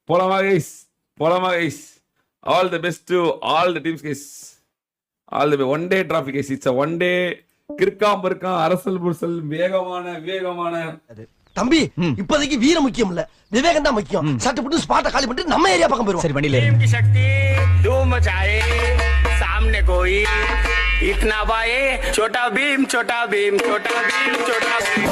போலாமா கைஸ்? போலாமா guys? All the best to all the teams guys. All the one day trophy guys. It's a one day கிறுக்காம் பெருக்காம் அரசல் புரசல் வேகமான தம்பி இப்போதைக்கு வீரம் முக்கியம் இல்ல, விவேகம் தான் முக்கியம். சட்டு புட்டு ஸ்பாட்ட காலி பண்ணிட்டு நம்ம ஏரியா பக்கம் போயிடுவோம். சரி வண்டியில टीम की शक्ति धूम मचाए, सामने कोई टिक ना पाए. छोटा भीम छोटा भीम छोटा भीम छोटा Bhim.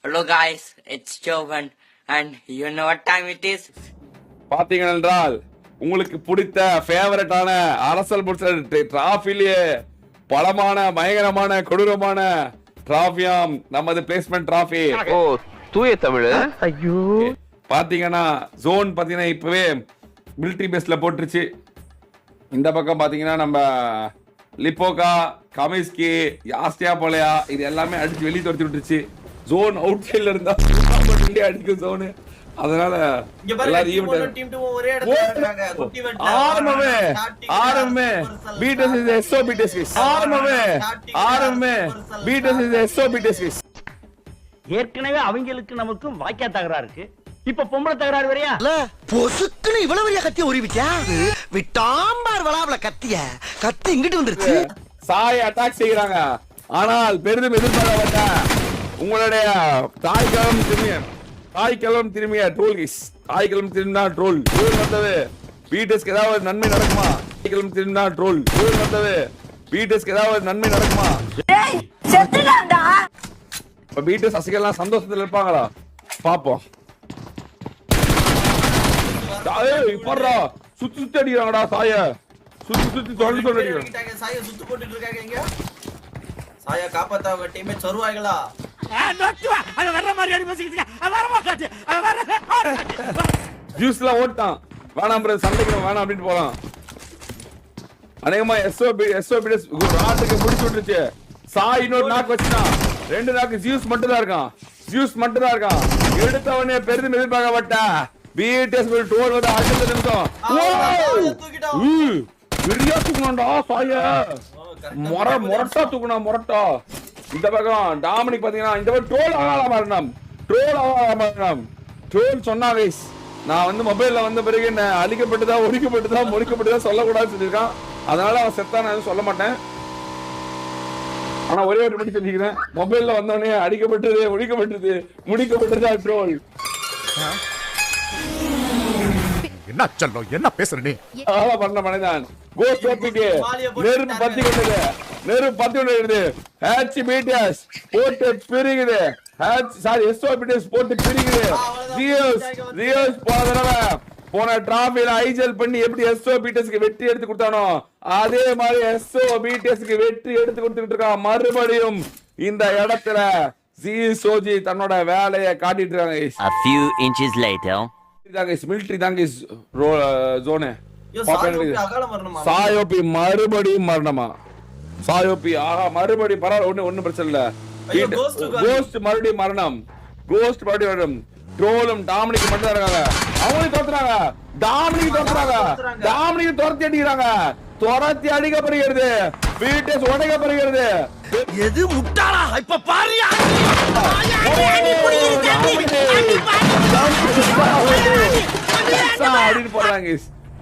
Hello guys, it's Jovan and you know what time it is? பாத்தீங்க என்றால் உங்களுக்கு பிடித்த ஃபேவரட்டான அரசல் புரசல் டிராஃபிலேயே பலமான பயங்கரமான கொடூரமான டிராஃபியாம் நமது பிளேஸ்மெண்ட் டிராஃபி. ஓ தூய தமிழ். ஐயோ பாத்தீங்கன்னா ஜோன் பாத்தீங்கன்னா இப்பவே மிலிட்டரி பேஸ்ல போட்டுருச்சு. இந்த பக்கம் பாத்தீங்கன்னா நம்ம லிப்போகா கமிஸ்கி யாஸ்டியா போலையா இது எல்லாமே அடிச்சு வெளியே துரத்தி விட்டுருச்சு. ஜோன் அவுட் சைடுல இருந்தா அடிக்கும் ஜோனு. அதனால ஏற்கனவே அவங்களுக்கு நமக்கும் வாக்கியா தகராறு இருக்கு, இப்ப பொம்பளை தகராறு வரையா? பொசுக்குன்னு இவ்வளவு பெரிய கத்திய உருவிச்சா விட்டாம்பார் வளாவல கத்தி இங்கிட்டு வந்துருச்சு. சாய் அட்டாக் செய்யறாங்க. ஆனால் பெரிதும் எதிர்பார்க்கப்பட்ட உங்களுடைய தாய்க்கிழம் திரும்பிய ட்ரோல் கைஸ். தாய்க்கிழம் திரும்பினா ட்ரோல் வந்தது. பிடிஎஸ்க்கு ஏதாவது நன்மை நடக்குமா? தாய்க்கிழம் திரும்பினா ட்ரோல் வந்தது. பிடிஎஸ்க்கு ஏதாவது நன்மை நடக்குமா? இப்ப பிடிஎஸ் அசிகலாம் சந்தோஷத்துல இருப்பாங்களா? பாப்போம். சுத்தி சுத்தி அடிக்கிறாங்கடா சாய. சுத்தி தொடர்ந்து அடிக்கிறாங்க. சாய சுத்து போட்டுட்டு இருக்காங்க. இங்க சாயா காப்பாத்தவங்க டீமே சருவாய்களா? ஜூஸ்ல ஓட்டான் வேணாம் பிரதர் சண்டைக்கு வேணாம் அப்படின்னு போலாம். அநேகமா எஸ்ஓபிஎஸ் ராட்டுக்கு முடிச்சு விட்டுருச்சு. சாய் இன்னொரு நாக்கு வச்சுட்டான். 2 நாக்கு ஜூஸ் மட்டும் தான் இருக்கான். எடுத்தவனே பெரிதும் எதிர்பார்க்கப்பட்ட பிடிஎஸ் டோல் வந்து அடுத்த நிமிஷம் பெரியா தூக்கணும்டா சாய. மொரட்டா தூக்கணும் மொரட்டா. இந்த பக்கம் டாமினிக் பாத்தீங்கன்னா இந்த பக்கம் ட்ரோல் சொன்னா கைஸ். நான் வந்து மொபைல்ல வந்த பிறகு என்ன அழிக்கப்பட்டுதா ஒழிக்கப்பட்டுதா சொல்லக்கூடாதுன்னு சொல்லியிருக்கான். அதனால அவன் செத்தா நான் சொல்ல மாட்டேன். ஆனா ஒரே ஒரு மட்டும் சொல்லிக்கிறேன், மொபைல்ல வந்தவனே அடிக்கப்பட்டது ஒழிக்கப்பட்டது முடிக்கப்பட்டதா ட்ரோல். என்ன சொல்லோ என்ன பேசுற நீ? அதெல்லாம் பண்ண மனிதன் கோஸ்ட் ஓபிக்கு நெருப்பு பத்தி கொண்டு ஹேட்ச் பிடிஎஸ் போட்டு பிரிக்குது. எஸ்ஓபிடிஎஸ் போட்டு பிரிக்குது. ரியோஸ் போன டிராஃபில ஐஜல் பண்ணி எப்படி எஸ்ஓபிடிஎஸ்க்கு வெற்றி எடுத்து கொடுத்தானோ அதே மாதிரி எஸ்ஓபிடிஎஸ்க்கு வெற்றி எடுத்து கொடுத்துட்டு இருக்கான். மறுபடியும் இந்த இடத்துல ஜிசோஜி தன்னோட வேலையை காட்டிட்டு இருக்காங்க. A few inches later. Military தாங்க ஜோனு. சாயோபி மறுபடியும் மரணமா? சாயோபி மறுபடியும் பரவாயில்ல, ஒன்னும் பிரச்சனை இல்ல. கோஸ்ட் மறுபடியும் மரணம். ட்ரோலும் டாமினிக் மட்டும் தான் இருக்காங்க. அவங்களுக்கு தோத்துறாங்க. டாமினிக் துரத்தி அடிக்கிறாங்க. துரத்தி அடிக்கப்படுகிறது. பிடிஎஸ் உடைக்கப்படுகிறது. எது முட்டாளா? இப்ப பாரியா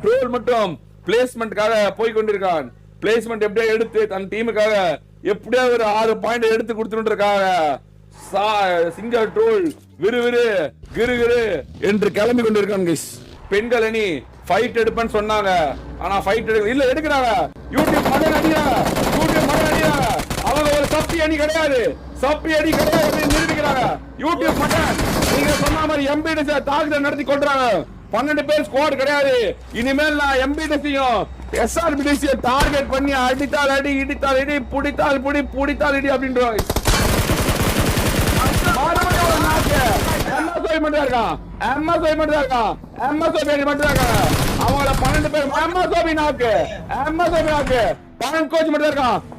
ட்ரோல் மட்டும் பிளேஸ்மெண்ட்காக போய் கொண்டிருக்கான். பிளேஸ்மெண்ட் எப்படியா எடுத்து தன் டீமுக்காக எப்படியா ஒரு 6 பாயிண்ட் எடுத்து கொடுத்துருக்காங்க. சிங்கர் ட்ரோல் விறுவிறு கிரு என்று கிளம்பி கொண்டிருக்காங்க. பெண்கள் அணி ஃபைட் எடுப்பேன்னு சொன்னாங்க. ஆனா ஃபைட் இல்ல எடுக்கிறாங்க. யூடியூப் மகன் அடிக்கிறாங்க. அவங்க ஒரு சப்பி அணி கிடையாது நிரூபிக்கிறாங்க. யூடியூப் மகன் நீங்க சொன்ன மாதிரி எம்பிடிஎஸ் தாக்குதல் நடத்தி கொள்றாங்க. 12 பேர் ஸ்குவாட் கிடையாது. இனிமேல் நான் எம்பிடிஎஸ்ஸையும் எஸ்ஆர்பிடிஎஸ் டார்கெட் பண்ணி அடித்தால் அடி இடித்தால் இடி புடித்தால் புடி புடித்தால் இடி அப்படின்றாங்க.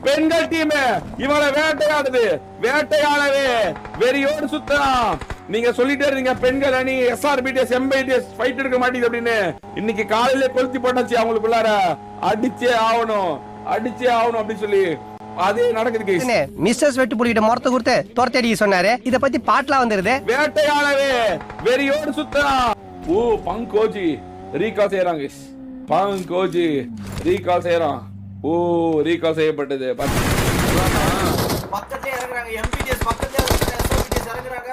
பெண்கள் டீம் இவங்களை வேட்டையாடுது. வேட்டையாடவே வெறியோடு சுத்தலாம். நீங்க சொல்லிட்டே இருந்தீங்க பெண்கள் அணி SRBTS MBTS ஃபைட் எடுக்க மாட்டேங்குது அப்படின்னு. இன்னைக்கு காலையில கொளுத்தி போட்டாச்சு அவங்களுக்குள்ளார. அடிச்சே ஆகணும் அப்படின்னு சொல்லி அதே நடக்குது கேஸ். மிஸ்ஸஸ் வெட்டு புடிக்கிட்ட மொரத்தை கொடுத்து துரத்தடி சொன்னாரு. இத பத்தி பாட்டுலாம் வந்துருது. வேட்டையாளவே வெறியோடு சுத்தா. ஓ பங்கோஜி ரீகால் செய்யறாங்க கேஸ். பங்கோஜி ரீகால் செய்யறான். ஓ ரீகால் செய்யப்பட்டது. பக்கத்துல இறங்குறாங்க MBTS பக்கத்துல SOBTS இறங்குறாங்க.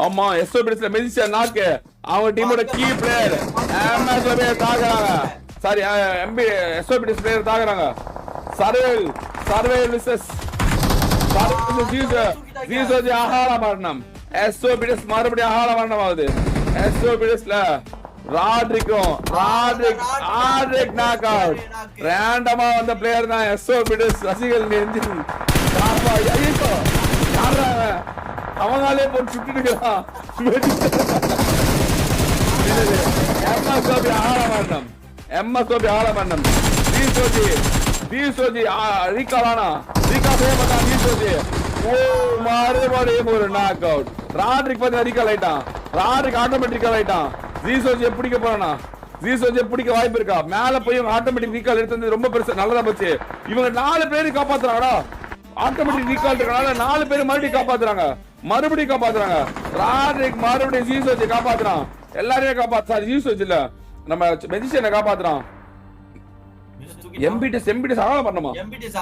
ஆமா SOBTSல மெதிச்ச நாக்கு அவங்க டீமோட கீ பிளேயர் MSல போய் தாக்குறாங்க. சாரி SOBTS பிளேயர் தாக்குறாங்க. சர்வேல் விசஸ் ஜீசோஜி ஆஹார மரணம். SOBTS மறுபடியும் ஆஹார மரணம் ஆகுது. SOBTSல ராட்ரிக் நாக் அவுட். ரேண்டமா வந்த பிளேயர் தான் SOBTS ரசிகர்கள் நெஞ்சு அவங்களே போட்டு சுட்டு இருக்கான். MSOB ஆஹார மரணம். ஜீசோஜி ரீகால் செய்யப்பட்டான். ஜீசோஜி ஓ மறுபடியும் ஒரு நாக் அவுட். ராட்ரிக் பத்தி ரீகால் ஆயிட்டான். ராட்ரிக் ஆட்டோமேட்டிக் ஆயிட்டான். ஜீசோஜியை பிடிக்க போறானா? ஜீசோஜியை பிடிக்க வாய்ப்பு இருக்கா? மேல போய் ஆட்டோமேட்டிக் ரீகால் எடுத்தது ரொம்ப பெருசு நல்லதா போச்சு. இவங்க 4 பேரு காப்பாத்துறாங்கடா. ஆட்டோமேட்டிக் ரீகால் இருக்கனால 4 பேரு மறுபடியும் காப்பாத்துறாங்க. ராட்ரிக் மறுபடியும் ஜீசோஜி காப்பாத்துறான். எல்லாரையும் காப்பாத்துறாரு. ஜீசோஜி இல்ல நம்ம மெஜிஷியனை காப்பாத்துறான். MBTS ஆள பண்ணணுமா? MBTS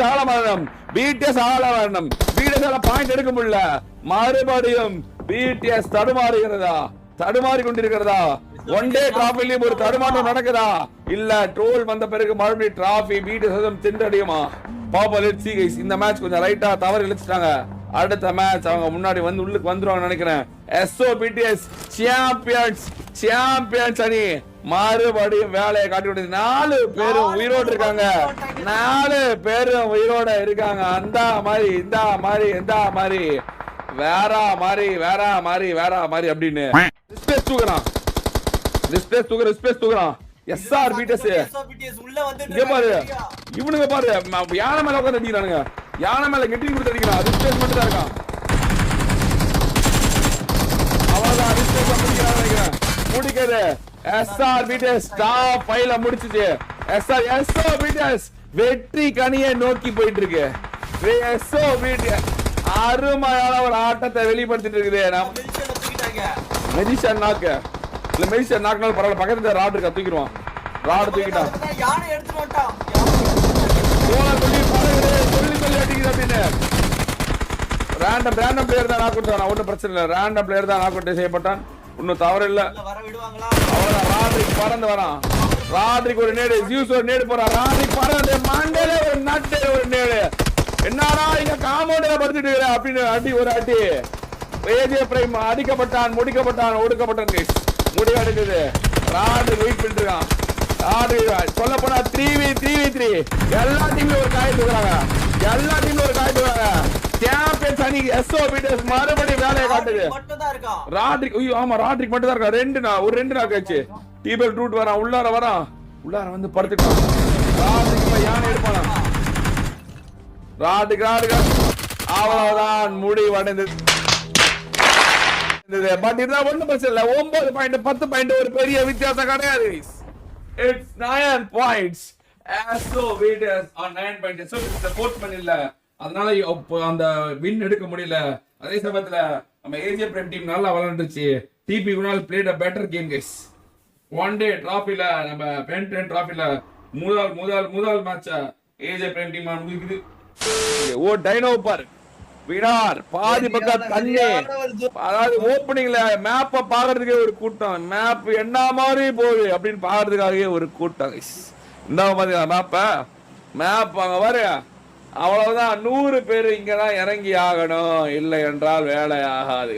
ஆள பண்ணணும். BTS ஆள பண்ணணும். BTS பாயிண்ட் எடுக்க முடியல. மறுபடியும் BTS தடுமாறி கொண்டிருக்கிறதா? ஒன் டே டிராஃபிலையும் ஒரு தடுமாற்றம் நடக்குதா? இல்ல ட்ரோல் வந்த பிறகு மறுபடியும் டிராஃபி BTS திண்டடியுமா? பாப்பா லெட்ஸ் சீ गाइस. இந்த மேட்ச் கொஞ்சம் ரைட்டா தவறு இழுச்சிட்டாங்க. அடுத்த மேட்ச் அவங்க முன்னாடி வந்து உள்ளுக்கு வந்துருவாங்க நினைக்கிறேன். SOBTS சாம்பியன்ஸ் அணி மறுபடியும் வேலையை காட்டி விடுது. 4 பேரும் உயிரோடு இருக்காங்க. 4 பேரும் உயிரோட இருக்காங்க. அந்த மாதிரி இந்த மாதிரி வேற மாதிரி அப்படின்னு ஸ்பேஸ் தூக்குறான். SRBTS உள்ள வந்து இங்க பாரு. இவனுங்க பாரு யானை மேல உட்கார்ந்து அடிக்கிறானுங்க. யானை மேல கெட்டி கொடுத்து அடிக்கிறான். ஸ்பேஸ் மட்டும் தான் இருக்கான். அவ்வளவுதான் ஸ்பேஸ் முடிக்கிறான். முடிக்கிறது SRBTS டாப் 5ல முடிச்சிச்சு. SOBTS வெற்றி கனியை நோக்கி போயிட்டு இருக்கு. SOBTS அருமையான ஒரு ஆட்டத்தை வெளிப்படுத்திட்டு இருக்குது. மெஜிஷியன் நாக்கு இல்ல மெஜிஷியன் நாக்குனால பரவாயில்ல. பக்கத்துல ராட் இருக்கா தூக்கிடுவான். ராட் தூக்கிட்டான். யானை எடுத்துட்டு வந்துட்டான். சொல்லி அடிக்குது அப்படின்னு ரேண்டம் பிளேயர் தான் நாக் அவுட். ஒன்னும் பிரச்சனை இல்லை. ரேண்டம் பிளேயர் தான் நாக் அவுட் செய்யப்பட்டான். இன்னும் தவறு இல்ல. அவ்வளவுதான். ராட்ரிக் பறந்து வரான். ராட்ரிக் ஒரு நேடு. ஜியூஸ் ஒரு நேடு போறான். ராட்ரிக் பறந்து மண்டல ஒரு நட்டு ஒரு நேடு. என்னடா இங்க காம்பவுண்ட்ல படுத்துட்டு இருக்கற அப்படின்னு அடி. ஏஜே பிரைம் அடிக்கப்பட்டான். ஒடுக்கப்பட்டான் गाइस. முடிவு எடுக்குது. ராட்ரிக் வெயிட் பண்ணிட்டு இருக்கான். ராட்ரிக் சொல்ல போனா 3v3 எல்லா டீம்லயும் ஒரு காய் தூக்குறாங்க. சாம்பியன்ஸ் அணி SOBTS மறுபடியும் வேலையை காட்டுது. ராட்ரிக் ஆமா ராட்ரிக் மட்டும் தான் இருக்கா. ஒரு ரெண்டு நாக்கு ஆச்சு. டீபல் ரூட் வரான். உள்ளார வந்து படுத்துட்டான். ராட்ரிக் யானை எடுப்பானா? ராட்ரிக் அவ்வளவுதான் முடிவடைந்தது. பட் இதெல்லாம் ஒண்ணும் பிரச்சனை இல்லை. 9 பாயிண்ட் 10 பாயிண்ட் ஒரு பெரிய வித்தியாசம் கிடையாது. It's 9 points. SOBTS on 9 points. SOBTS board பண்ணல. அதனால அந்த வின் எடுக்க முடியல. அதே சமயத்துல நம்ம ஏஜே பிரைம் டீம் நல்லா விளையாண்டுச்சு. TP Kunal played a better game guys. One day டிராஃபில நம்ம பென்டன் டிராஃபில முதல் மேட்ச் ஏஜே பிரைம் டீம் முடிக்குது. ஓ டைனோ பார் வினார் பாதி பக்கம் தண்ணி. அதாவது ஓப்பனிங்ல மேப்ப பாக்குறதுக்கே ஒரு கூட்டம். மேப் என்ன மாதிரி போகுது அப்படின்னு பாக்குறதுக்காகவே ஒரு கூட்டம். இந்த மாதிரி மேப் அங்க பாரு. அவ்வளவுதான். 100 பேர் இங்கதான் இறங்கி ஆகணும். இல்லை என்றால் வேலை ஆகாது.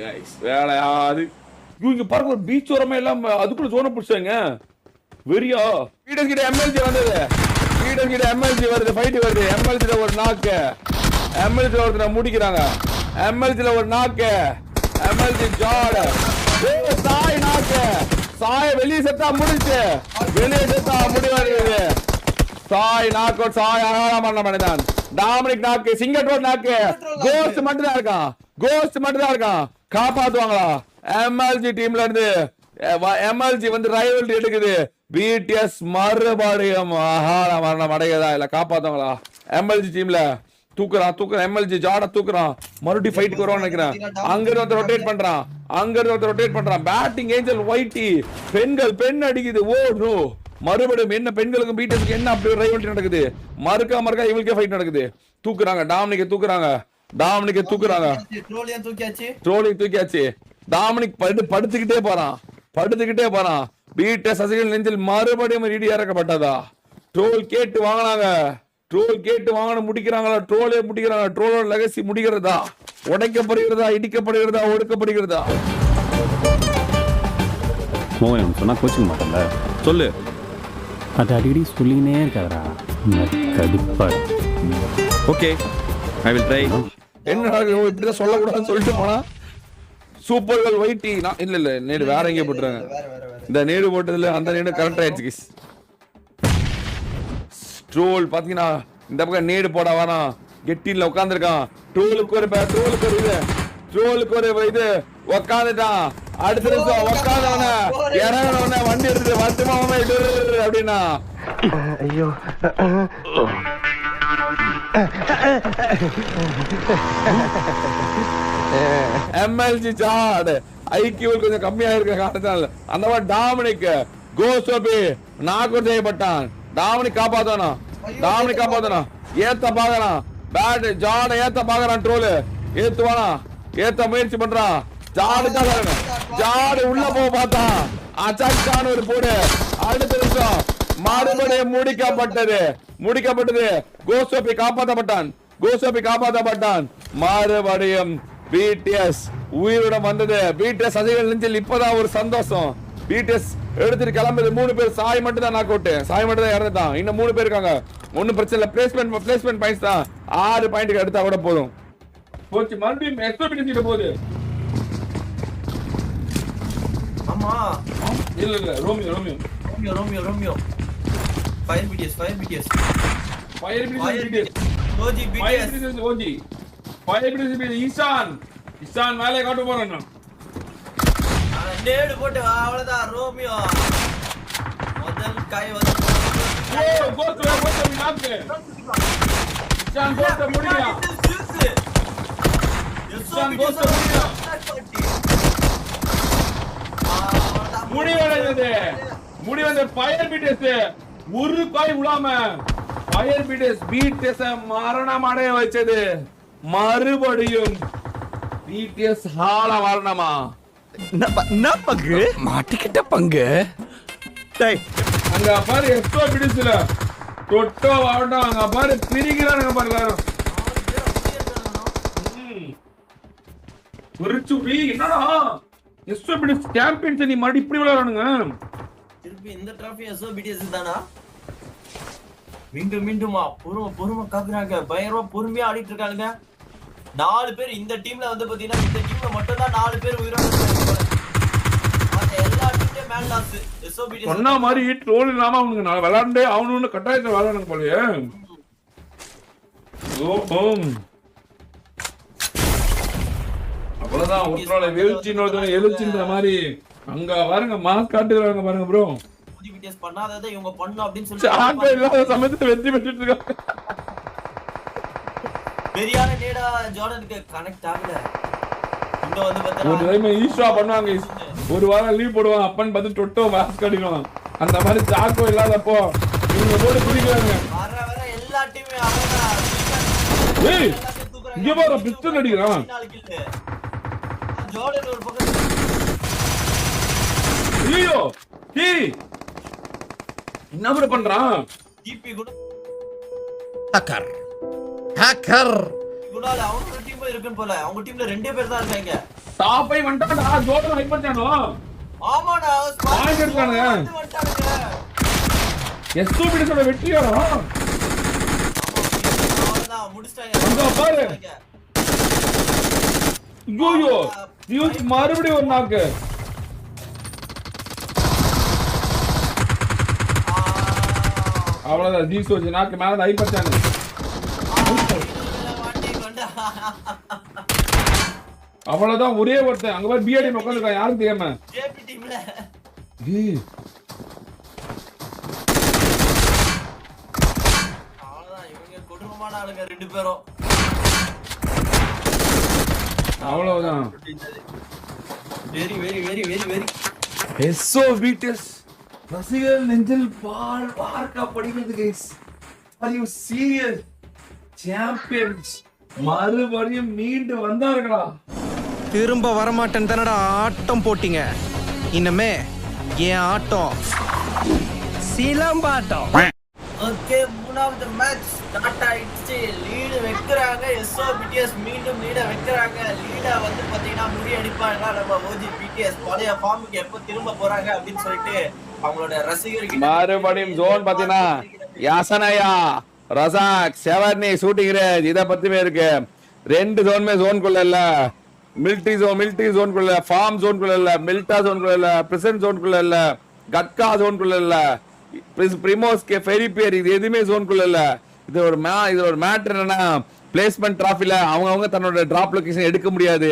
இங்க பாருங்க ஒரு பீச் ஓரமா எல்லாம் அதுக்குள்ள ஜோன புடிச்சாங்க. வெறியா பீடர்ஸ் கிட்ட MLG வந்தது. வருது ஃபைட் வருது. MLG ஒரு நாக்கு. ஒருத்தர முடிக்கிறாங்க. MLG ஒரு நாக்கு. MLG ஜாட். சாய் நாக்கு. சாய் வெளியே செத்தா முடிச்சு. முடிவாரு. சாய் நாக்கு. சாய் ஆகாம பண்ண டாமினிக் நாக்கு. சிங்கட்டோர் நாக்கு. கோஸ்ட் மட்டும் தான் இருக்கான். கோஸ்ட் மட்டும் தான் இருக்கான். காப்பாத்துவாங்களா? எம்எல்ஜி டீம்ல இருந்து எம்எல்ஜி வந்து ரைவல்ரி எடுக்குது. பிடிஎஸ் மறுபடியும் மரணம் அடையதா இல்ல காப்பாத்துவாங்களா? எம்எல்ஜி டீம்ல தூக்குறான் எம்எல்ஜி ஜாட தூக்குறான். மறுபடியும் ஃபைட்டுக்கு வருவான்னு நினைக்கிறேன். அங்க இருந்து ரொட்டேட் பண்றான். பேட்டிங் ஏஞ்சல் ஒயிட்டி. பெண் அடிக்குது. Oh no. மறுபடியும் என்ன பெண்களுக்கும் பிடிஎஸ்க்கு என்ன அப்படி ரைவல்ரி நடக்குது? மறுக்கா இவங்களுக்கே ஃபைட் நடக்குது. தூக்குறாங்க. டாமினிக்கை தூக்குறாங்க. ட்ரோலியும் தூக்கியாச்சு. டாமினிக் படுத்துக்கிட்டே போறான். பிடிஎஸ் சசிகல் நெஞ்சில் மறுபடியும் இடி இறக்கப்பட்டதா? ட்ரோல் கேட்டு வாங்கின முடிக்கிறாங்களா? ட்ரோலோட லெகசி முடிக்கிறதா? உடைக்கப்படுகிறதா? இடிக்கப்படுகிறதா? ஒடுக்கப்படுகிறதா? மோகன் சொன்னா கோச்சிக்க மாட்டேன்ல, சொல்லு. அது அடிக்கடி சொல்லினே இருக்காதரா, கடுப்பா. Okay, I will try. என்ன இப்படிதான் சொல்லக்கூடாதுன்னு சொல்லிட்டு போனா சூப்பர்கள் ஒயிட்டி. இல்ல நேடு வேற எங்கேயே போட்டுறாங்க. இந்த நேடு போட்டதுல அந்த நேடு கரெக்ட் ஆயிடுச்சு. ட்ரோல் பாத்தீங்கன்னா இந்த பக்கம் நேடு போட வரான். கெட்டில உட்காந்துருக்கான். ட்ரோலுக்கு ஒரு இது உட்காந்துட்டான். அடுத்த நிமிஷம் உட்காந்தவன இறங்கினவன வண்டி எடுத்து வருத்தமாவே அப்படின்னா ஐயோ எம்எல்ஜி ஜாட் ஐக்கியூ கொஞ்சம் கம்மியா இருக்க காரணத்தால அந்த மாதிரி டாமினிக் கோஸ்டோபி நாக்கூர் செய்யப்பட்டான். டாமினிக் காப்பாத்தானா ஏத்த பாக்குறான். பேட் ஜாட ஏத்த பாக்குறான். ட்ரோல் ஏத்த முயற்சி பண்றான். ஜாடு உள்ள போக பார்த்தான். அச்சாக்கான ஒரு போடு. அடுத்த நிமிஷம் மறுபடியும் முடிக்கப்பட்டது. கோஸ்டோபி காப்பாற்றப்பட்டான். மறுபடியும் பிடிஎஸ் உயிருடன் வந்தது. பிடிஎஸ் சசிகல் நெஞ்சில் இப்பதான் ஒரு சந்தோஷம். பிடிஎஸ் எடுத்துட்டு கிளம்புது. 3 பேர். சாய் மட்டும் தான் நாக் அவுட். சாய் மட்டும் தான் இறந்துட்டான். இன்னும் 3 பேர் இருக்காங்க. ஒன்னும் பிரச்சனை இல்ல. பிளேஸ்மெண்ட் பாயிண்ட்ஸ் தான். 6 பாயிண்ட்க்கு எடுத்தா கூட போதும். போச்சு. மறுபடியும் எக்ஸ்பெக்ட் போகுது. ஆமா இல்ல ரோமியோ ஃபயர் பிடிஎஸ் ஓஜி ஈசான் மேலே காட்ட போறான். நேடு போட்டு அவ்வளவுதான். ரோமியோ முதல் காய் வந்து முடிவந்த ஃபயர் பிடிஎஸ் ஒரு காய் விழாம ஃபயர் பிடிஎஸ் மரணம் அடைய வச்சது. மறுபடியும் பிடிஎஸ் ஹால வரணுமா? பங்கு மாட்டிக்கிட்ட பங்கு. அங்க பாரு எஸ்டோ பிடிஸ்ல தொட்டோ வாடா. அங்க பாரு பிரிக்கிறானுங்க பாரு எல்லாரும். என்னடா எஸ்டோ பிடிஸ் சாம்பியன்ஸ் நீ மறுபடியும் இப்படி விளையாடுறானுங்க. திருப்பி இந்த டிராஃபி எஸ்ஓ பிடிஎஸ் தானா? மீண்டுமா பொறுமை காக்குறாங்க. பயங்கரமா பொறுமையா ஆடிட்டு இருக்காங்க. 4 பேர் இந்த டீம்ல வந்து பாத்தீங்கன்னா இந்த டீம்ல மட்டும் தான் 4 பேர் உயிரோட இருக்காங்க. மத்த எல்லா டீம்லயும் மேன் லாஸ். எஸ்ஓ பிடிஎஸ் சொன்ன மாதிரி ட்ரோல் இல்லாம அவனுக்கு நான் விளையாண்டே அவனு கட்டாயத்தை விளையாடுறாங்க போலயே. அவ்வளவுதான். ஒற்றோட எழுச்சின்ற மாதிரி அங்க பாருங்க மாஸ் காட்டுறாங்க பாருங்க ப்ரோ. பிடிஎஸ் பண்ணாததை இவங்க பண்ணனும் அப்படினு சொல்லி இல்லாத சமயத்துல வெற்றி பெற்றுட்டு இருக்காங்க. பெரியான நேடா ஜார்டனுக்கு கனெக்ட் ஆகல. இங்க வந்து பார்த்தா ஒரு டைம் ஈஷா பண்ணுவாங்க. ஒரு வாரம் லீவ் போடுவாங்க. அப்பன் பார்த்து தொட்டோ மாஸ் காட்டிடுவாங்க. அந்த மாதிரி ஜாக்கோ இல்லாதப்போ இவங்க போட்டு குடிக்கிறாங்க. வர எல்லா டீமே அவதான். ஏய் இங்க பாரு பிஸ்டல் அடிக்கிறான். ஜார்டன் ஒரு பக்கம். ஐயோ டேய் என்ன bro பண்றான்? டிபி கூட ஹேக்கர் குணால அவங்க டீம் இருக்குன்னு போல. அவங்க டீம்ல 2 பேர் தான் இருக்காங்க. டாப் 5 வந்துட்டான்டா. ஜோர்டன் ஹைப்பர் சானோ. ஆமாடா பாயிண்ட் எடுத்தானே. எஸ்ஓ பிடிச்சோட வெற்றியாடா. அவ்வளவுதான் முடிச்சிட்டாங்க. அங்க பாரு. ஐயோ யூஸ் மறுபடியும் ஒரு நாக்கு. அவ்வளவுதான். ஜீசோஜி நாக்கு மேல ஹைப்பர் சானோ. அவ்வளவுதான் ஒரே ஒருத்தன் அங்க போய் பிஏடி உட்காந்துருக்கான் யாரும் தெரியாம ஜேபி டீம்ல அவ்வளவுதான் இவங்க கொடூரமான ஆளுங்க ரெண்டு பேரும் அவ்வளவுதான் very very very very very so BTS ரசிகர்கள் நெஞ்சில் பார்க்கப்படுகிறது guys are you serious champions மறுபடியும் மீண்டு வந்தார்களா திரும்ப வரமாட்டேன்னு தானடா ஆட்டம் போட்டீங்க இனிமே என் ஆட்டம் சிலம்பாட்டம் ஓகே மூணாவது மேட்ச் ஸ்டார்ட் ஆயிடுச்சு லீடு வைக்கிறாங்க எஸ்ஓ பிடிஎஸ் மீண்டும் லீட வைக்கிறாங்க லீட வந்து பாத்தீங்கன்னா முறியடிப்பாங்க நம்ம ஓஜி பிடிஎஸ் பழைய ஃபார்முக்கு எப்ப திரும்ப போறாங்க அப்படின்னு சொல்லிட்டு அவங்களோட ரசிகர்கள் மறுபடியும் ஜோன் பாத்தீங்கன்னா யாசனையா ரசாக் செவர்னி ஷூட்டிங் ரேஞ்ச் இத பத்திமே இருக்கு ரெண்டு ஜோனுமே ஜோனுக்குள்ள இல்ல மிலிட்டரி ஜோனுக்குள்ள ஃபார்ம் ஜோனுக்குள்ள இல்ல மில்டா ஜோனுக்குள்ள இல்ல பிரசன்ட் ஜோனுக்குள்ள இல்ல கட்கா ஜோனுக்குள்ள இல்ல பிரிமோஸ்கே ஃபெரிபியர் இது எதுவுமே ஜோனுக்குள்ள இல்ல இது ஒரு மேட்டர் என்னன்னா பிளேஸ்மெண்ட் டிராஃபில அவங்க தன்னோட டிராப் லொகேஷன் எடுக்க முடியாது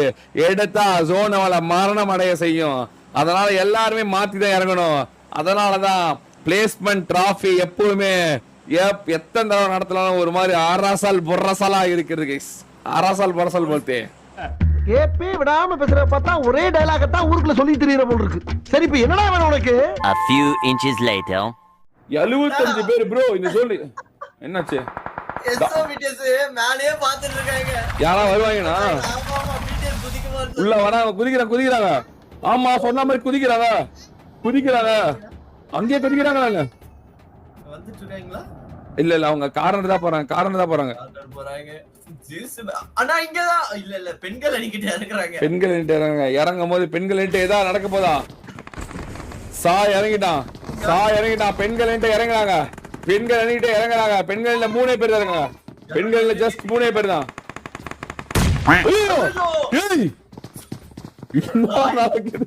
எடுத்தா ஜோன் அவளை மரணம் அடைய செய்யும் அதனால எல்லாருமே மாத்தி தான் இறங்கணும் அதனாலதான் பிளேஸ்மெண்ட் டிராஃபி எப்பவுமே எத்தனை தடவை நடத்தலாம் ஒரு மாதிரி ஆராசால் பொர்ரசாலா இருக்கிறது கைஸ் ஆராசால் பொர்ரசால் போல்தே கேப்பே விடாம பேசுற பார்த்தா ஒரே டயலாக தான் ஊருக்குள்ள சொல்லி தெரியற போல இருக்கு சரி இப்ப என்னடா வேணும் உனக்கு A few inches later 75 பேர் ப்ரோ இந்த சொல்லி என்னாச்சு எஸ்ஓ பிடிஎஸ் மேலயே பாத்துட்டு இருக்காங்க யாரா வருவாங்கனா ஆமா பிடிஎஸ் குதிக்குமா உள்ள வராங்க குதிக்குறாங்க ஆமா சொன்ன மாதிரி குதிக்குறாங்க அங்கேயே குதிக்குறாங்களாங்க வந்துட்டு இருக்காங்களா இல்ல அவங்க காரணம் தான் போறாங்க போறாங்க அண்ணா இங்கதான் இல்ல பெண்கள் அணிக்கிட்டே இறங்குறாங்க பெண்கள் என்கிட்ட இறங்கும் போது பெண்கள் என்கிட்ட ஏதாவது நடக்க போதா சா இறங்கிட்டான் பெண்கள் என்கிட்ட இறங்குறாங்க பெண்கள் 3 பேர் தான் இருக்காங்க பெண்கள் ஜஸ்ட் 3 பேர் தான் ஐயோ ஏய் என்ன நடக்குது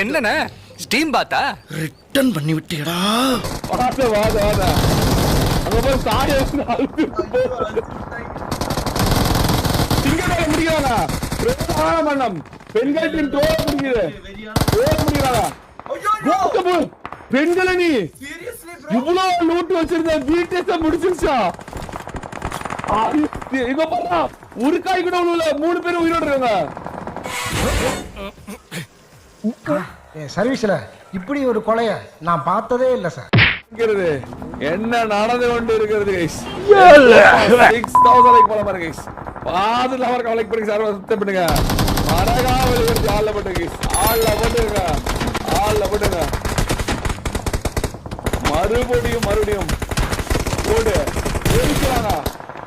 என்னண்ணே ஸ்டீம் பாத்தா ரிட்டர்ன் பண்ணி விட்டியடா வாத அங்க போய் சாய சிங்கடால முடியறாங்க பிரதான மன்னம் பெண்கள் டீம் தோட முடியறாங்க பெண்களை நீ இவ்வளவு லூட் வச்சிருந்த வீட்டை முடிச்சிருச்சா இங்க பாருங்க ஒரு காய் கூட உள்ள 3 பேர் உயிரோட இருக்காங்க சர்வீஸ்ல இப்படி ஒரு கொலைய நான் பார்த்ததே இல்ல சார் என்ன நடந்து கொண்டு இருக்கிறது கைஸ் 6000 லைக் போல பாருங்க கைஸ் பாதுல அவர் கவலைக்கு போறீங்க சார் சப்ஸ்கிரைப் பண்ணுங்க மரகா வெளியிட்டு ஆல்ல போட்டு கைஸ் ஆல்ல போட்டுங்க மறுபடியும் போடு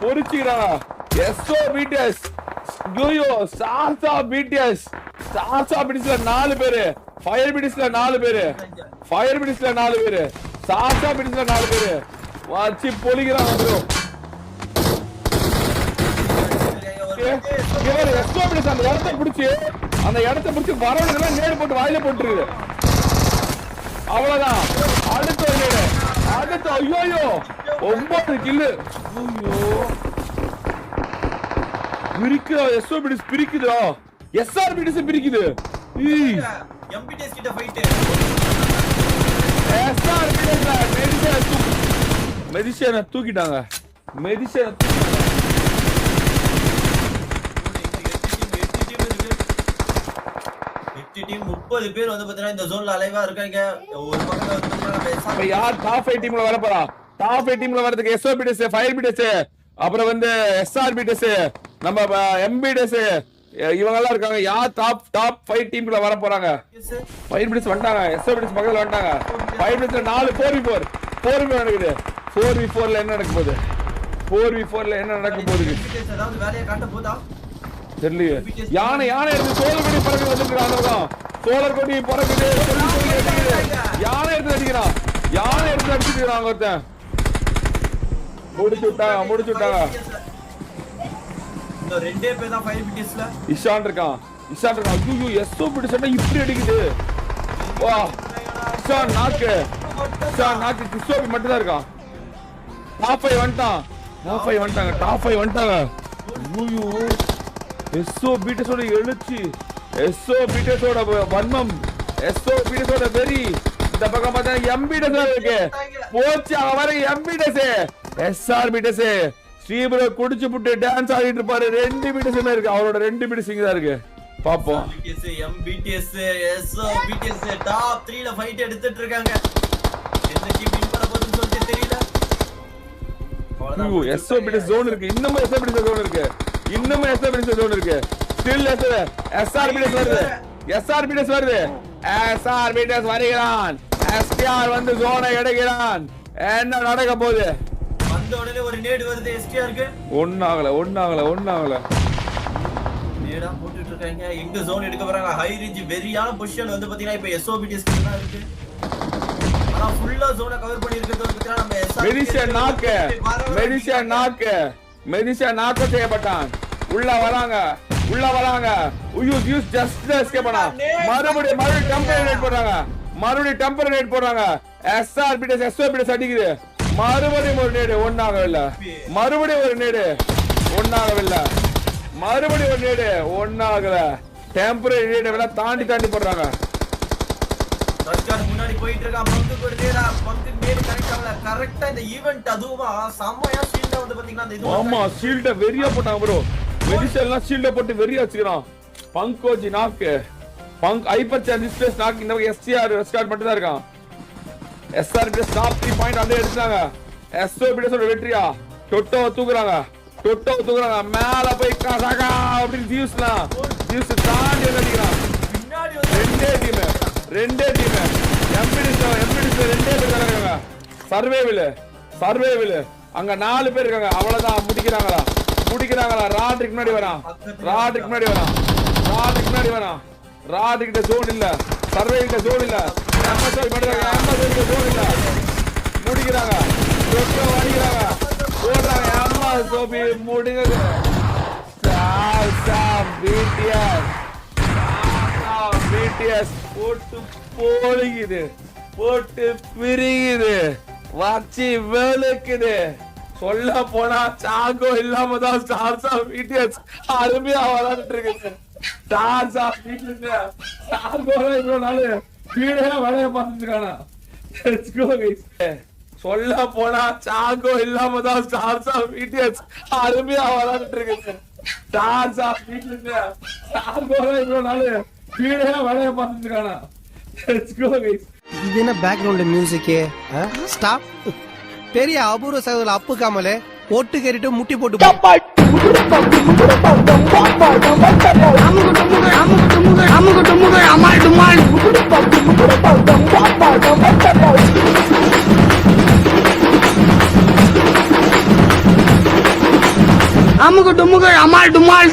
பொறிச்சிக்கிறாங்க எஸ்ஓ பிடிஎஸ் யோயோ சாசா பிடிஎஸ் 4 பேரு ஃபயர் பிடிஸ்ல 4 பேரு சாசா பிடிஸ்ல 4 பேரு வாச்சி பொலிக்கிறாங்க ப்ரோ எஸ்ஓ பிடிஸ் அந்த இடத்தை பிடிச்சி வரவங்க நேடு போட்டு வாயில போட்டுருக்கு அவ்வளவுதான் அடுத்த ஐயோ 9 கில்லு பிரிக்குதா எஸ்ஓ பிடிஸ் பிரிக்குதா எஸ்ஆர் பிடிஸ் பிரிக்குது எம்பிடிஎஸ் கிட்ட ஃபைட் எஸ்ஆர் பிடிஸ் மெடிசனை தூக்கிட்டாங்க டீம் 30 பேர் வந்து பாத்தீங்கன்னா இந்த ஜோன்ல அலைவா இருக்காங்க ஒரு பக்கம் வந்து பாத்தீங்கன்னா யார் டாப் 5 டீம்ல வர போறா டாப் 5 டீம்ல வரதுக்கு எஸ்ஓ பிடிஸ் ஃபயர் பிடிஸ் அப்புறம் வந்து எஸ்ஆர் பிடிஸ் நம்ம எம்பிடிஎஸ் இவங்க எல்லாம் இருக்காங்க யார் டாப் 5 டீம்ல வர போறாங்க ஃபயர் பிடிஸ் வந்துட்டாங்க எஸ்ஓ பிடிஸ் பக்கத்துல வந்துட்டாங்க ஃபயர் பிடிஸ்ல 4 4v4 நடக்குது 4v4 ல என்ன நடக்க போகுது 4v4 ல என்ன நடக்க போகுது ஏதாவது வேலைய காட்ட போதா தெரியலையே யானை எடுத்து சோழர் கொடி பறக்க வந்துருக்கான் சோழர் கொடி பறக்குது யானை எடுத்து அடிக்கிறான் ஒருத்தன் முடிச்சு விட்டாங்க இந்த ரெண்டே பேர் தான் ஃபயர் பிடிஸ்ல இஷான் இருக்கான் ஐயோ எஸ்ஓ பிடிச்சா இப்படி அடிக்குது வா இஷான் நாக்கு கிறிஸ்டோபி மட்டும் தான் இருக்கான் டாப் 5 வந்துட்டான். டாப் 5 வந்துட்டாங்க. டாப் 5 வந்துட்டாங்க. ஐயோ எஸ்ஓ பீட்டஸோட எழுச்சி, எஸ்ஓ பீட்டஸோட வன்மம், எஸ்ஓ பீட்டஸோட வெறி. இந்த பக்கம் பார்த்தா எம்பிடஸ் இருக்கு. போச்சு அவன் வர எம்பிடஸ். எஸ்ஆர் பீட்டஸ் ஸ்ரீபுர குடிச்சு புட்டு டான்ஸ் ஆடிட்டு இருப்பாரு. 2 பீட்டஸுமே இருக்கு. அவரோட 2 பீட்டஸ் இங்க தான் இருக்கு. பாப்போம். எம்பிடிஎஸ் எஸ்ஓ பிடிஎஸ் டாப் 3ல ஃபைட் எடுத்துட்டு இருக்காங்க. எந்த டீம் வின் பண்ண போகுதுன்னு சொல்லிட்டு தெரியல. எஸ்ஓ பீட்டஸ் ஜோன் இருக்கு. இன்னும் எஸ்ஓ பீட்டஸ் ஜோன் இருக்கு. இன்னும் எஸ்ஓ பீட்டஸ் ஜோன் இருக்கு. ஸ்டில் எஸ்ஆர் பீட்டஸ் வருது. எஸ்ஆர் பீட்டஸ் வருது. எஸ்ஆர் பீட்டஸ் வருகிறான். எஸ்டிஆர் வந்து ஜோனை எடுக்கிறான். என்ன நடக்க போகுது? வந்த உடனே ஒரு நேடு வருது எஸ்டிஆருக்கு. ஒண்ணாகல நேடா போட்டுட்டு இருக்காங்க. எங்க ஜோன் எடுக்க போறாங்க? ஹை ரேஞ்ச் வெரியான பொசிஷன் வந்து பாத்தீங்கன்னா இப்ப எஸ்ஓபிடிஎஸ் தான் இருக்கு. ஆனா ஃபுல்லா ஜோனை கவர் பண்ணி இருக்கிறது வந்து பாத்தீங்கன்னா நம்ம எஸ்ஆர் மெடிசியா நாக்க செய்யப்பட்டான். உள்ள வராங்க. யூஸ் ஜஸ்ட் எஸ்கேப் பண்ணா. மறுபடியும் டெம்பரரி ரேட் போடுறாங்க. எஸ்ஆர் பீட்டஸ் எஸ்ஓ பீட்டஸ் அடிக்குது. மறுபடியும் ஒரு நேடு ஒண்ணாகவில்லை. மறுபடியும் ஒரு நேடு ஒண்ணாகல. டெம்பரரி ரேட் எல்லாம் தாண்டி போடுறாங்க. முன்னாடி போயிட்டு இருக்கான். பங்கு ஒரு நேரா பங்கு நேடு கரெக்ட் ஆகல. கரெக்ட்டா இந்த ஈவென்ட் அதுவுமா செமையா ஷீல்ட் வந்து பாத்தீங்கன்னா அந்த இது ஆமா ஷீல்ட வெறியா போட்டாங்க ப்ரோ. மெடிசல்லாம் ஷீல்ட போட்டு வெறியா வச்சுக்கிறான். பங்கோஜி நாக்கு பங்க் ஹைப்பர் சார்ஜ் டிஸ்பிளேஸ் நாக்கு. இந்த எஸ்டிஆர் ரெஸ்டார்ட் மட்டும் தான் இருக்கான். எஸ்ஆர் பீட்டஸ் டாப் 3 பாயிண்ட் அப்படியே எடுத்தாங்க. எஸ்ஓ பீட்டஸோட வெற்றியா. டொட்டோ தூக்குறாங்க. மேல போய் கசகா அப்படின்னு ஜியூஸ் தாண்டி அடிக்கிறான். பின்னாடி வந்து ரெண்டே டீம் எம்பிடிஸ் 2 பேர் இருக்காங்க. சர்வேவில் அங்க 4 பேர் இருக்காங்க. அவ்வளவுதான். முடிக்கிறாங்களா? ராட்ரிக் முன்னாடி வரான். ராட்ரிக் ஜோன் இல்ல. சர்வேகிட்ட ஜோன் இல்ல. எம்எஸ்ஐ பண்றாங்க. ஜோன் இல்ல. முடிக்கிறாங்க. போடுறாங்க. அம்மா சோபி முடிங்க. பிடிஎஸ் போட்டு பிரிக்குது. வச்சு வெளுக்குது. சொல்ல போனா சாங்கோ இல்லாம தான் ஸ்டார்ஸ் ஆஃப் பிடிஎஸ் அருமையா வளர்ந்துட்டு இருக்கு. ஸ்டார்ஸ் ஆஃப் பிடிஎஸ் சாங்கோ இவ்வளவு நாள் கீழே வளைய பார்த்துருக்கானா. சொல்ல போனா சாங்கோ இல்லாம தான் ஸ்டார்ஸ் ஆஃப் பிடிஎஸ் அருமையா வளர்ந்துட்டு இருக்கு. ஸ்டார்ஸ் ஆஃப் பிடிஎஸ் சாங்கோ இவ்வளவு நாள் கீழே வளைய பார்த்துருக்கானா. இது என்ன பேக்ரவுண்ட் மியூசிக்கே? ஸ்டாப். பெரிய அபூர்வ சகோதரர் அப்பு காமலே ஒட்டு கேறிட்டு முட்டி போட்டு அமுகு டுமுகு அமால் டுமால்.